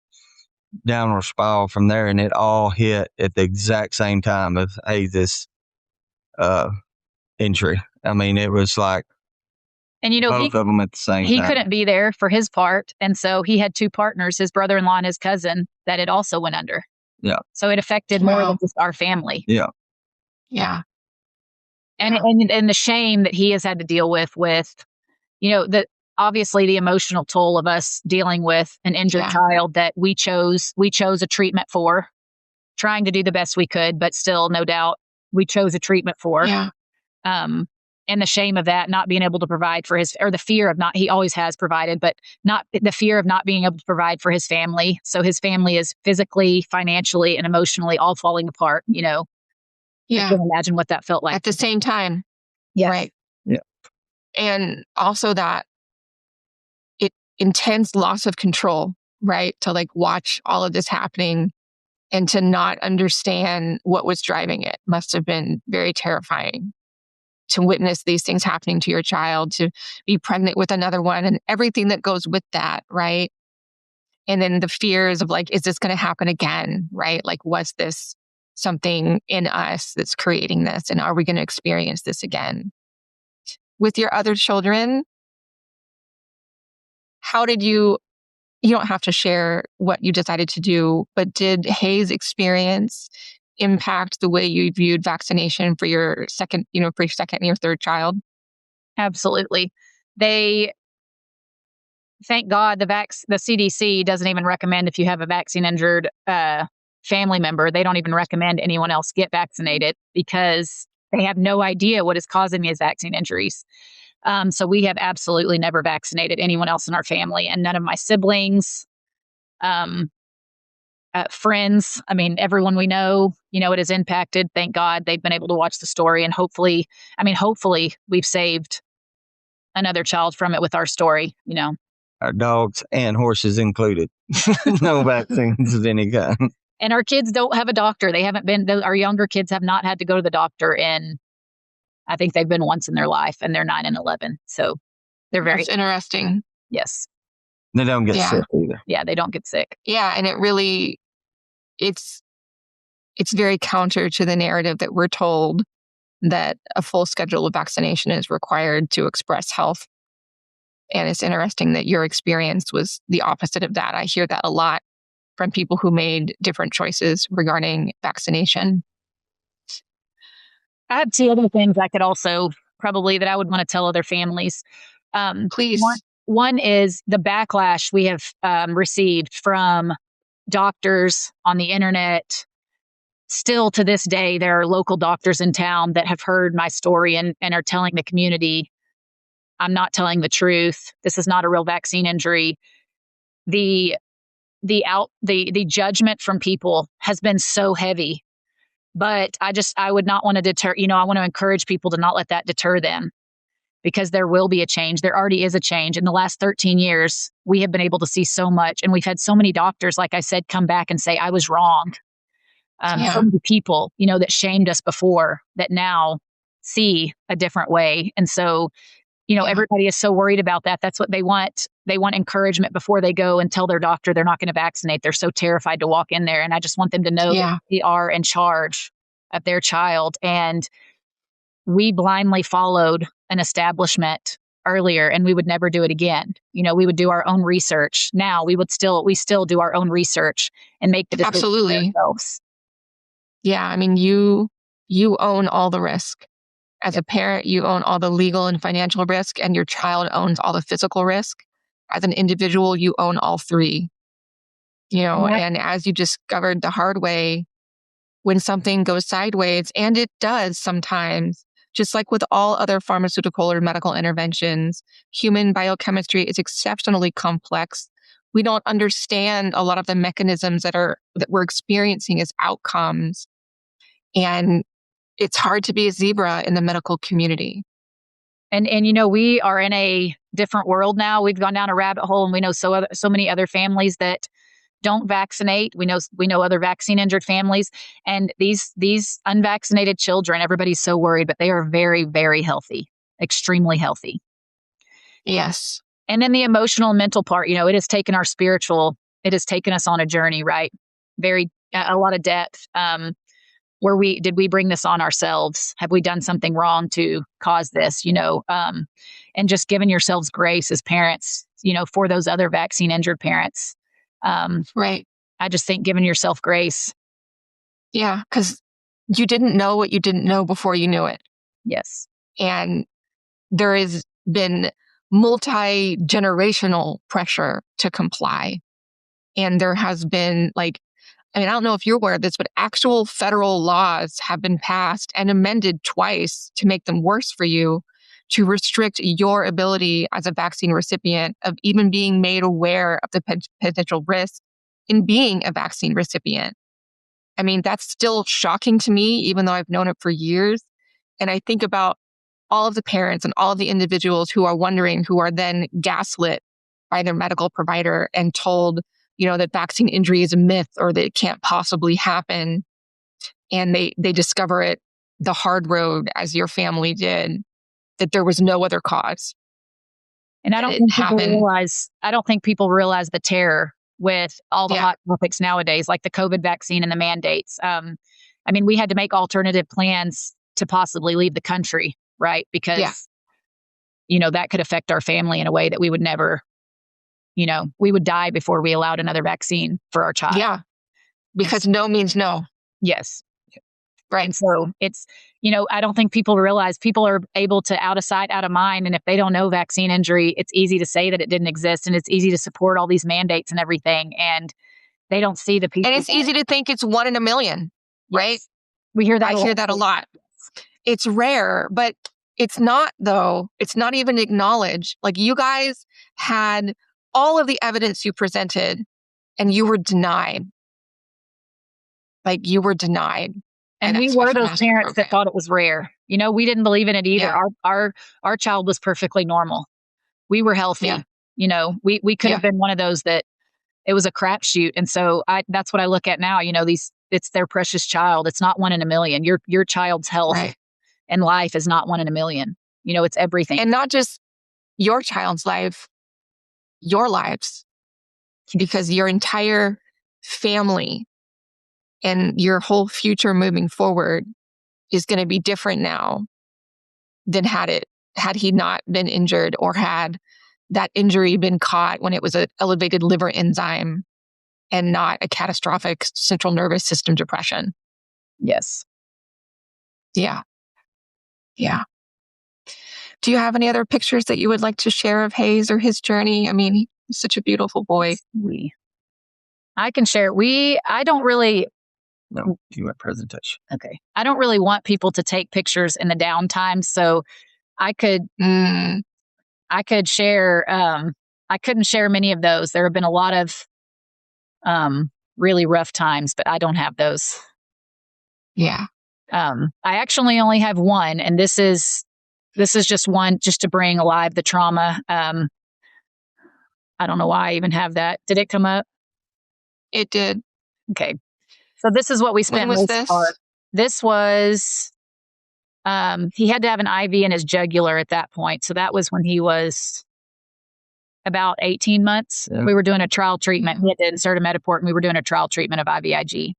downward spiral from there, and it all hit at the exact same time of this injury. I mean, it was like, and both of them at the same time. He couldn't be there for his part, and so he had 2 partners, his brother-in-law and his cousin, that it also went under. Yeah. So it affected more than just our family. Yeah. Yeah. And the shame that he has had to deal with obviously the emotional toll of us dealing with an injured child that we chose a treatment for, trying to do the best we could, but still, no doubt, we chose a treatment for. Yeah. And the shame of that, not being able to provide for the fear of he always has provided, but not the fear of not being able to provide for his family. So his family is physically, financially, and emotionally all falling apart, Yeah. I can imagine what that felt like. At the same time. Yes. Right. Yeah. And also that intense loss of control, right? To watch all of this happening and to not understand what was driving it must have been very terrifying. To witness these things happening to your child, to be pregnant with another one and everything that goes with that, right? And then the fears of is this going to happen again, right? Was this something in us that's creating this? And are we going to experience this again? With your other children, how did you don't have to share what you decided to do, but did Hayes experience impact the way you viewed vaccination for your second and your third child? Absolutely. They, thank God, the CDC doesn't even recommend, if you have a vaccine injured family member, they don't even recommend anyone else get vaccinated because they have no idea what is causing these vaccine injuries. So we have absolutely never vaccinated anyone else in our family, and none of my siblings, friends. I mean, everyone we know, it is impacted. Thank God they've been able to watch the story, and hopefully we've saved another child from it with our story. Our dogs and horses included. No vaccines of any kind. And our kids don't have a doctor. They haven't been. Our younger kids have not had to go to the doctor in. I think they've been once in their life, and they're 9 and 11. So they're very That's interesting. Yes. They don't get sick either. Yeah, they don't get sick. Yeah, and it's very counter to the narrative that we're told that a full schedule of vaccination is required to express health. And it's interesting that your experience was the opposite of that. I hear that a lot from people who made different choices regarding vaccination. I have 2 other things I could also probably that I would want to tell other families. Please. One is the backlash we have received from doctors on the internet. Still to this day, there are local doctors in town that have heard my story and are telling the community, I'm not telling the truth. This is not a real vaccine injury. The judgment from people has been so heavy. But I would not want to deter, I want to encourage people to not let that deter them, because there will be a change. There already is a change. In the last 13 years, we have been able to see so much. And we've had so many doctors, like I said, come back and say, I was wrong. So many people, that shamed us before that now see a different way. And so, everybody is so worried about that. That's what they want. They want encouragement before they go and tell their doctor they're not going to vaccinate. They're so terrified to walk in there. And I just want them to know that they are in charge of their child. And we blindly followed an establishment earlier, and we would never do it again. We would do our own research. Now we still do our own research and make the decision. Absolutely. Ourselves. Yeah. I mean, you own all the risk. As a parent, you own all the legal and financial risk, and your child owns all the physical risk. As an individual, you own all 3. And as you discovered the hard way, when something goes sideways, and it does sometimes, just like with all other pharmaceutical or medical interventions, human biochemistry is exceptionally complex. We don't understand a lot of the mechanisms that we're experiencing as outcomes. And it's hard to be a zebra in the medical community. And we are in a different world now. We've gone down a rabbit hole, and we know so many other families that don't vaccinate. We know other vaccine injured families, and these unvaccinated children, everybody's so worried, but they are very, very healthy, extremely healthy. Yes. And then the emotional and mental part, it has taken it has taken us on a journey, right? A lot of depth. Did we bring this on ourselves? Have we done something wrong to cause this? And just giving yourselves grace as parents, for those other vaccine injured parents. Right. I just think giving yourself grace. Yeah, because you didn't know what you didn't know before you knew it. Yes. And there has been multi-generational pressure to comply. And there has been I don't know if you're aware of this, but actual federal laws have been passed and amended twice to make them worse for you, to restrict your ability as a vaccine recipient of even being made aware of the potential risk in being a vaccine recipient. I mean, that's still shocking to me, even though I've known it for years. And I think about all of the parents and all of the individuals who are wondering, who are then gaslit by their medical provider and told, that vaccine injury is a myth or that it can't possibly happen. And they discover it the hard road, as your family did, that there was no other cause. And I don't think people realize the terror with all the hot topics nowadays, like the COVID vaccine and the mandates. We had to make alternative plans to possibly leave the country, right? Because, that could affect our family in a way that we would never, we would die before we allowed another vaccine for our child. Yeah. Because no means no. Yes. Right. And so it's, I don't think people realize people are able to out of sight, out of mind. And if they don't know vaccine injury, it's easy to say that it didn't exist, and it's easy to support all these mandates and everything. And they don't see the people. And it's easy to think it's 1 in a million, right? Yes. We hear that. I hear that a lot. It's rare, but it's not, though. It's not even acknowledged. Like, you guys had all of the evidence you presented, and you were denied. Like, you were denied. And we were those parents that thought it was rare. We didn't believe in it either. Yeah. Our child was perfectly normal. We were healthy. Yeah. We could have been one of those that it was a crapshoot. And so that's what I look at now. It's their precious child. It's not 1 in a million. Your child's health and life is not 1 in a million. It's everything. And not just your child's life, your lives, because your entire family and your whole future moving forward is going to be different now than had he not been injured, or had that injury been caught when it was an elevated liver enzyme and not a catastrophic central nervous system depression. Yes. Yeah. Yeah. Do you have any other pictures that you would like to share of Hayes or his journey? I mean, he's such a beautiful boy. I can share. I don't really. No, you want presentation. Okay. I don't really want people to take pictures in the downtime, so I could share. I couldn't share many of those. There have been a lot of really rough times, but I don't have those. Yeah. I actually only have one, and this is just one, just to bring alive the trauma. I don't know why I even have that. Did it come up? It did. Okay. So this is what we spent. When was this? This was, he had to have an IV in his jugular at that point. So that was when he was about 18 months. Yeah. We were doing a trial treatment. He had to insert a Metaport, and we were doing a trial treatment of IVIG.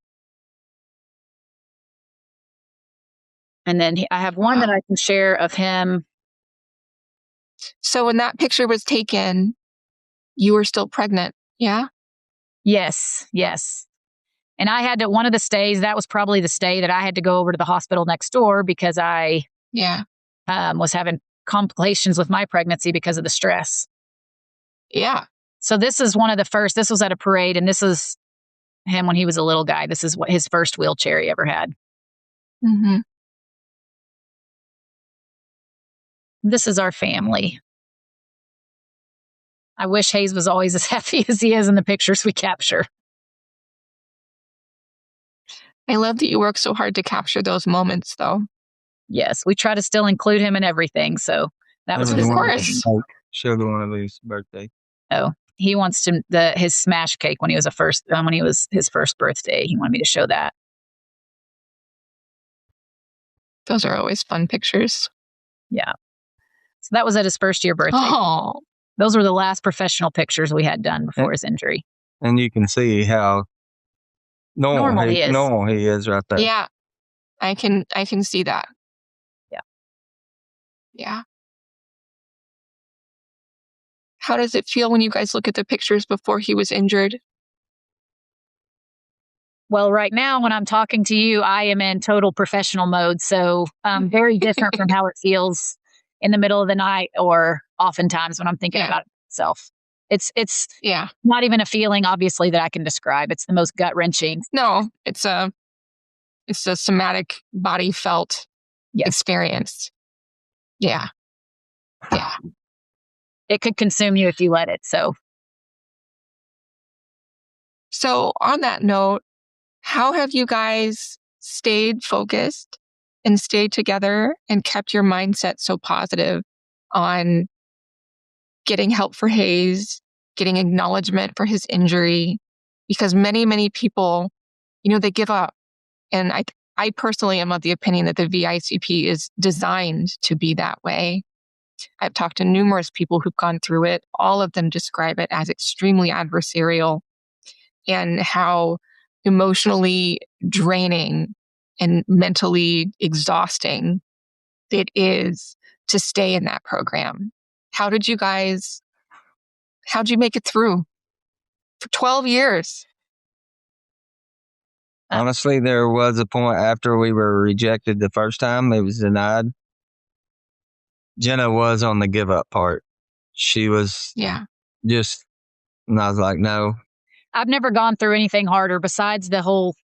And then I have one that I can share of him. So when that picture was taken, you were still pregnant, yeah? Yes. And I had to, one of the stays, that was probably the stay that I had to go over to the hospital next door because I was having complications with my pregnancy because of the stress. Yeah. So this is one of the first, this was at a parade, and this is him when he was a little guy. This is what his first wheelchair he ever had. Mm-hmm. This is our family. I wish Hayes was always as happy as he is in the pictures we capture. I love that you work so hard to capture those moments, though. Yes, we try to still include him in everything. So that was his course. Show the one of his birthday. Oh, he wants to his smash cake when he was his first birthday. He wanted me to show that. Those are always fun pictures. Yeah. So that was at his first year birthday. Oh. Those were the last professional pictures we had done before his injury. And you can see how normal he is right there. Yeah. I can see that. Yeah. Yeah. How does it feel when you guys look at the pictures before he was injured? Well, right now when I'm talking to you, I am in total professional mode. So very different from how it feels in the middle of the night or oftentimes when I'm thinking about it myself. It's not even a feeling, obviously, that I can describe. It's the most gut-wrenching. No, it's a somatic body felt experience. Yeah. Yeah. It could consume you if you let it. So on that note, how have you guys stayed focused and stayed together and kept your mindset so positive on getting help for Hayes, getting acknowledgement for his injury? Because many, many people, they give up. And I personally am of the opinion that the VICP is designed to be that way. I've talked to numerous people who've gone through it. All of them describe it as extremely adversarial, and how emotionally draining and mentally exhausting it is to stay in that program. How'd you make it through for 12 years? Honestly, there was a point after we were rejected the first time, it was denied. Jenna was on the give up part. She was just, and I was like, no. I've never gone through anything harder besides the whole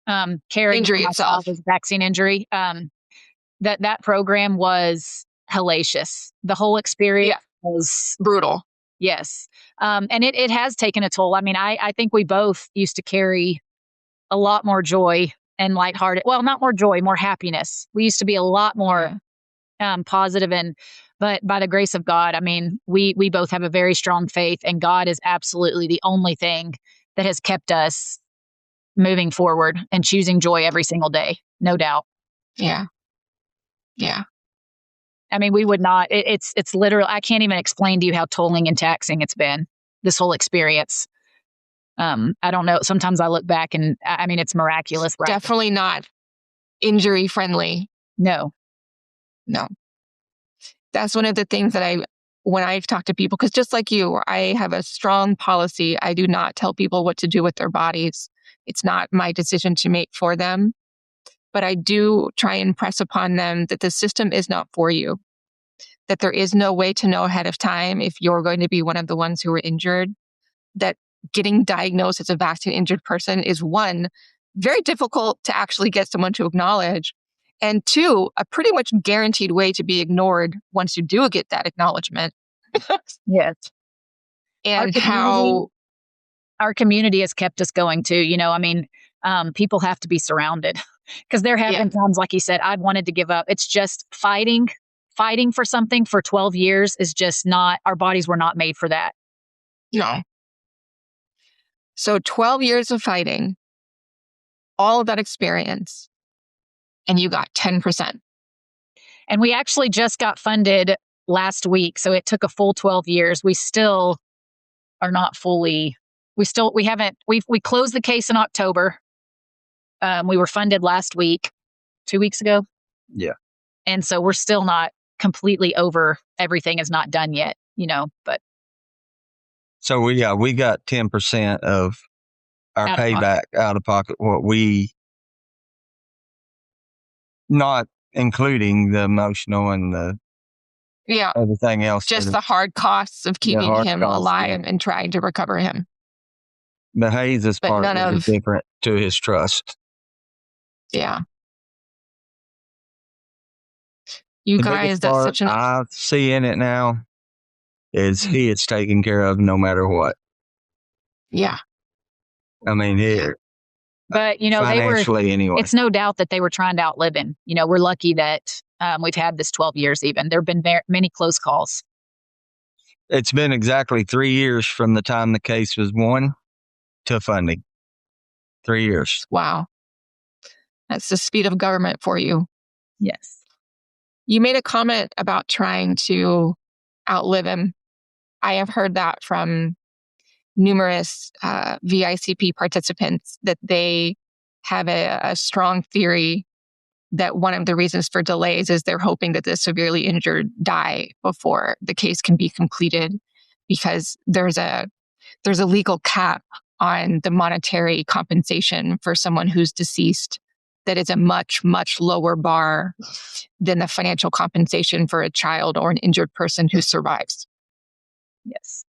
caring injury for my itself. child's vaccine injury. That program was hellacious. The whole experience was brutal. Yes. And it has taken a toll. I mean, I think we both used to carry a lot more joy and lighthearted. Well, not more joy, more happiness. We used to be a lot more positive, but by the grace of God, I mean, we both have a very strong faith, and God is absolutely the only thing that has kept us moving forward and choosing joy every single day. No doubt. Yeah. Yeah. I mean, we would not, it's literal. I can't even explain to you how tolling and taxing it's been, this whole experience. I don't know. Sometimes I look back and I mean, it's miraculous. Right? Definitely not injury friendly. No. That's one of the things that when I've talked to people, because just like you, I have a strong policy. I do not tell people what to do with their bodies. It's not my decision to make for them. But I do try and press upon them that the system is not for you, that there is no way to know ahead of time if you're going to be one of the ones who are injured, that getting diagnosed as a vaccine injured person is, one, very difficult to actually get someone to acknowledge, and two, a pretty much guaranteed way to be ignored once you do get that acknowledgement. Yes. And how our community has kept us going too. You know, I mean, people have to be surrounded because there have been times, like you said, I've wanted to give up. It's just fighting for something for 12 years is just not, our bodies were not made for that. No. So 12 years of fighting, all of that experience, and you got 10%. And we actually just got funded last week. So it took a full 12 years. We still are not fully, we closed the case in October. We were funded last week, 2 weeks ago. Yeah. And so we're still not completely over. Everything is not done yet, you know, but. So we got 10% of our payback out of pocket. What we, not including the emotional and the everything else. Just the hard costs of keeping him alive and trying to recover him. The Hayes' part was different to his trust. Yeah. You guys, that's such an... I see in it now is he is taken care of no matter what. Yeah. I mean, here. But, you know, financially anyway. It's no doubt that they were trying to outlive him. You know, we're lucky that we've had this 12 years even. There have been many close calls. It's been exactly 3 years from the time the case was won to funding. 3 years. Wow. That's the speed of government for you. Yes. You made a comment about trying to outlive him. I have heard that from numerous VICP participants, that they have a strong theory that one of the reasons for delays is they're hoping that the severely injured die before the case can be completed, because there's a legal cap on the monetary compensation for someone who's deceased that is a much, much lower bar than the financial compensation for a child or an injured person who survives. Yes.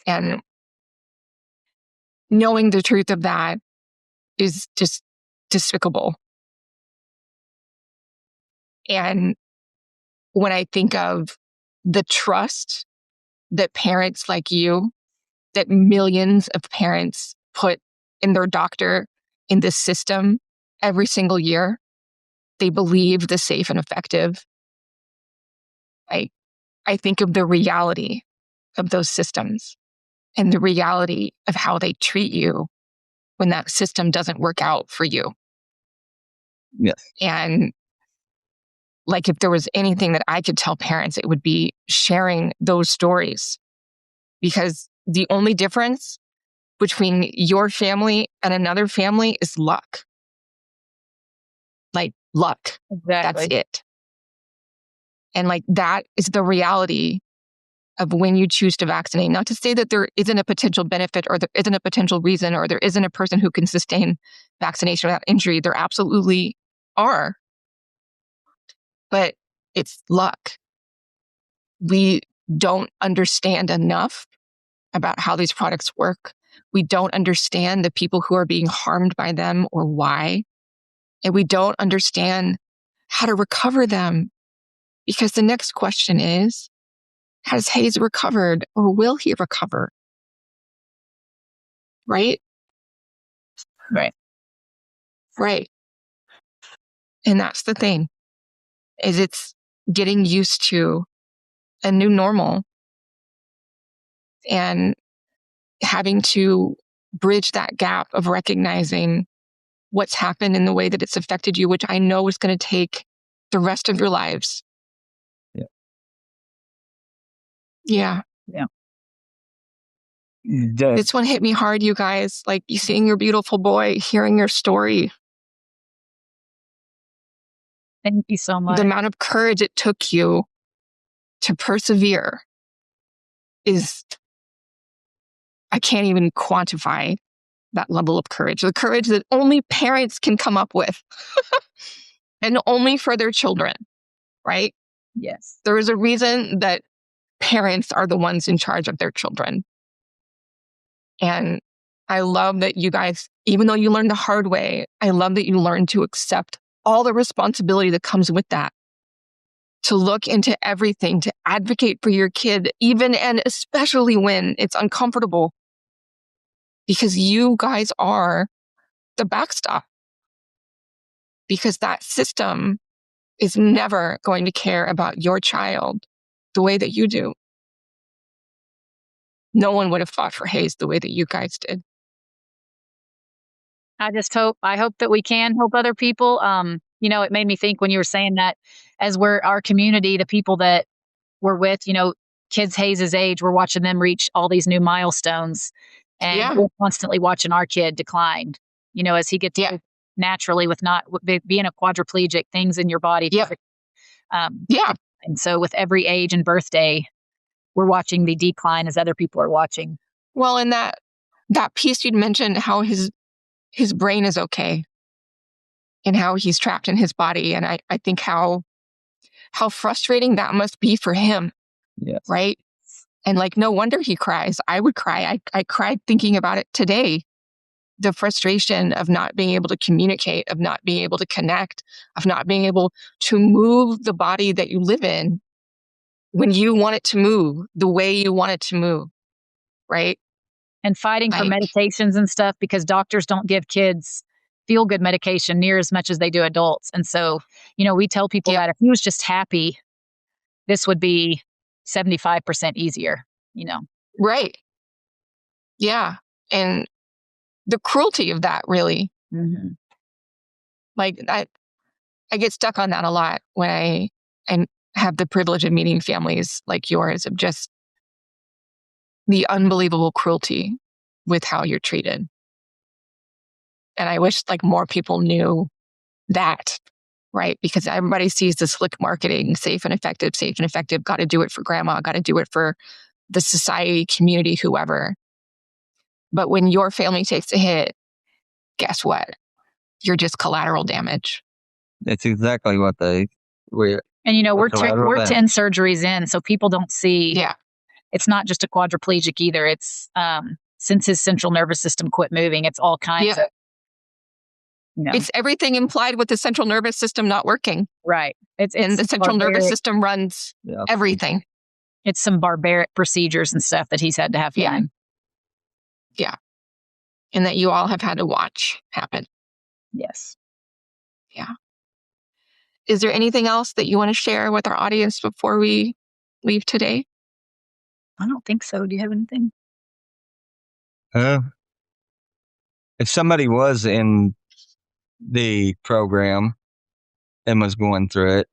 And knowing the truth of that is just despicable. And when I think of the trust that parents like you, that millions of parents put in their doctor, in this system every single year, they believe the safe and effective. I think of the reality of those systems and the reality of how they treat you when that system doesn't work out for you. Yes. And like, if there was anything that I could tell parents, it would be sharing those stories, because the only difference between your family and another family is luck. Like, luck. Exactly. That's it. And like, that is the reality of when you choose to vaccinate. Not to say that there isn't a potential benefit or there isn't a potential reason or there isn't a person who can sustain vaccination without injury. There absolutely are. But it's luck. We don't understand enough about how these products work. We don't understand the people who are being harmed by them or why. And we don't understand how to recover them. Because the next question is, has Hayes recovered or will he recover? Right? Right. Right. And that's the thing, is it's getting used to a new normal and having to bridge that gap of recognizing what's happened in the way that it's affected you, which I know is going to take the rest of your lives. Yeah. Yeah. Yeah. This one hit me hard, you guys. Like, you seeing your beautiful boy, hearing your story. Thank you so much. The amount of courage it took you to persevere is, I can't even quantify that level of courage. The courage that only parents can come up with and only for their children, right? Yes. There is a reason that parents are the ones in charge of their children. And I love that you guys, even though you learned the hard way, I love that you learned to accept all the responsibility that comes with that. To look into everything, to advocate for your kid, even and especially when it's uncomfortable. Because you guys are the backstop. Because that system is never going to care about your child the way that you do. No one would have fought for Hayes the way that you guys did. I hope that we can help other people. It made me think when you were saying that, as we're our community, the people that we're with, kids Hayes' age, we're watching them reach all these new milestones, and we're constantly watching our kid decline, as he gets naturally with not being a quadriplegic, things in your body. And so with every age and birthday, we're watching the decline as other people are watching. Well, and that piece you'd mentioned, how his brain is okay and how he's trapped in his body. And I think how frustrating that must be for him. Yes. Right? And like, no wonder he cries. I would cry. I cried thinking about it today. The frustration of not being able to communicate, of not being able to connect, of not being able to move the body that you live in when you want it to move the way you want it to move. Right? And fighting for medications and stuff, because doctors don't give kids feel-good medication near as much as they do adults. And so, we tell people that if he was just happy, this would be 75% easier, Right. Yeah. And the cruelty of that, really. Mm-hmm. Like, I get stuck on that a lot when I have the privilege of meeting families like yours, of just the unbelievable cruelty with how you're treated. And I wish more people knew that, right? Because everybody sees the slick marketing, safe and effective, got to do it for grandma, got to do it for the society, community, whoever. But when your family takes a hit, guess what? You're just collateral damage. That's exactly what we're we're 10 surgeries in, so people don't see. Yeah. It's not just a quadriplegic either. It's since his central nervous system quit moving, it's all kinds of. It's everything implied with the central nervous system not working. Right. And the central nervous system runs everything. It's some barbaric procedures and stuff that he's had to have done. Yeah. And that you all have had to watch happen. Yes. Yeah. Is there anything else that you want to share with our audience before we leave today? I don't think so. Do you have anything? If somebody was in the program and was going through it,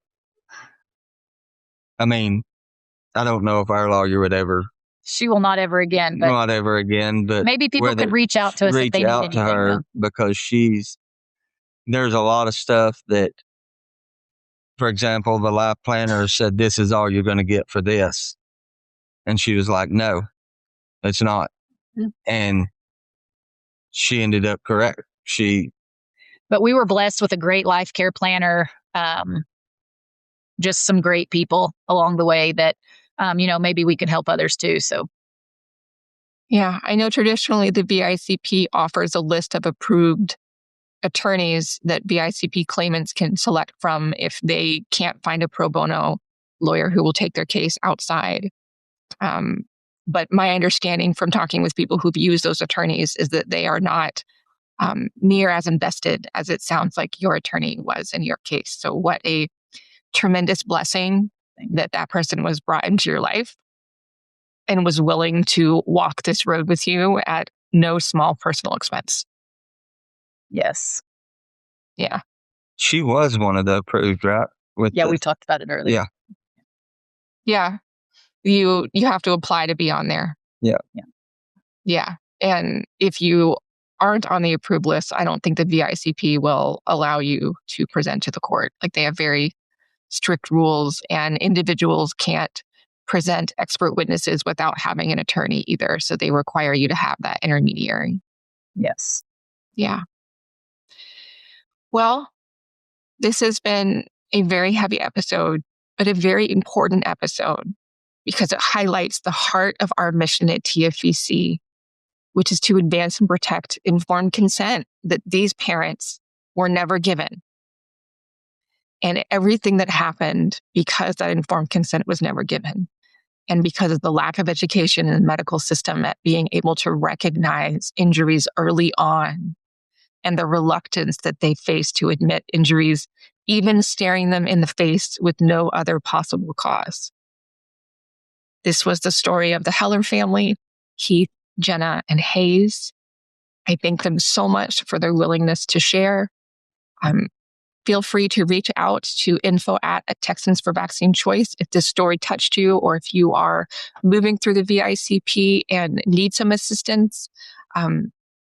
I mean, I don't know if our lawyer would ever. She will not ever again. But not ever again. But maybe people could reach out to us if they need anything. To her, because there's a lot of stuff that, for example, the life planner said, this is all you're going to get for this. And she was like, no, it's not. Yeah. And she ended up correct. But we were blessed with a great life care planner, just some great people along the way that, maybe we could help others too. So. Yeah, I know traditionally the VICP offers a list of approved attorneys that VICP claimants can select from if they can't find a pro bono lawyer who will take their case outside. But my understanding from talking with people who've used those attorneys is that they are not near as invested as it sounds like your attorney was in your case. So what a tremendous blessing that person was brought into your life and was willing to walk this road with you at no small personal expense. Yes. Yeah. She was one of the approved, right? We talked about it earlier. Yeah. Yeah. You have to apply to be on there. Yeah. Yeah. Yeah. And if you aren't on the approved list, I don't think the VICP will allow you to present to the court. Like, they have very strict rules, and individuals can't present expert witnesses without having an attorney either. So they require you to have that intermediary. Yes. Yeah. Well, this has been a very heavy episode, but a very important episode because it highlights the heart of our mission at TFVC, which is to advance and protect informed consent that these parents were never given. And everything that happened because that informed consent was never given. And because of the lack of education in the medical system at being able to recognize injuries early on, and the reluctance that they face to admit injuries, even staring them in the face with no other possible cause. This was the story of the Heller family, Heath, Jenna, and Hayes. I thank them so much for their willingness to share. Feel free to reach out to info@Texans for Vaccine Choice if this story touched you, or if you are moving through the VICP and need some assistance.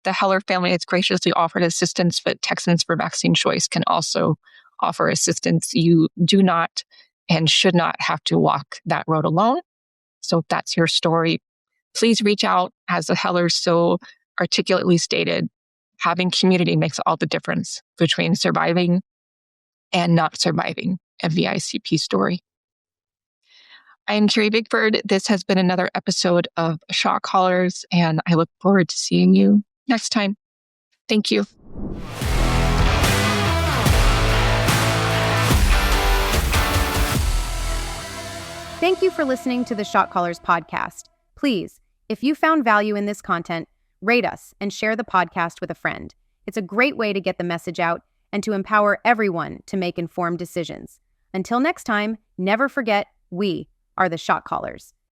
The Heller family has graciously offered assistance, but Texans for Vaccine Choice can also offer assistance. You do not and should not have to walk that road alone. So if that's your story, please reach out. As the Hellers so articulately stated, having community makes all the difference between surviving and not surviving a VICP story. I am Carrie Bigford. This has been another episode of Shot Callers, and I look forward to seeing you next time. Thank you. Thank you for listening to the Shot Callers podcast. Please, if you found value in this content, rate us and share the podcast with a friend. It's a great way to get the message out and to empower everyone to make informed decisions. Until next time, never forget, we are the Shot Callers.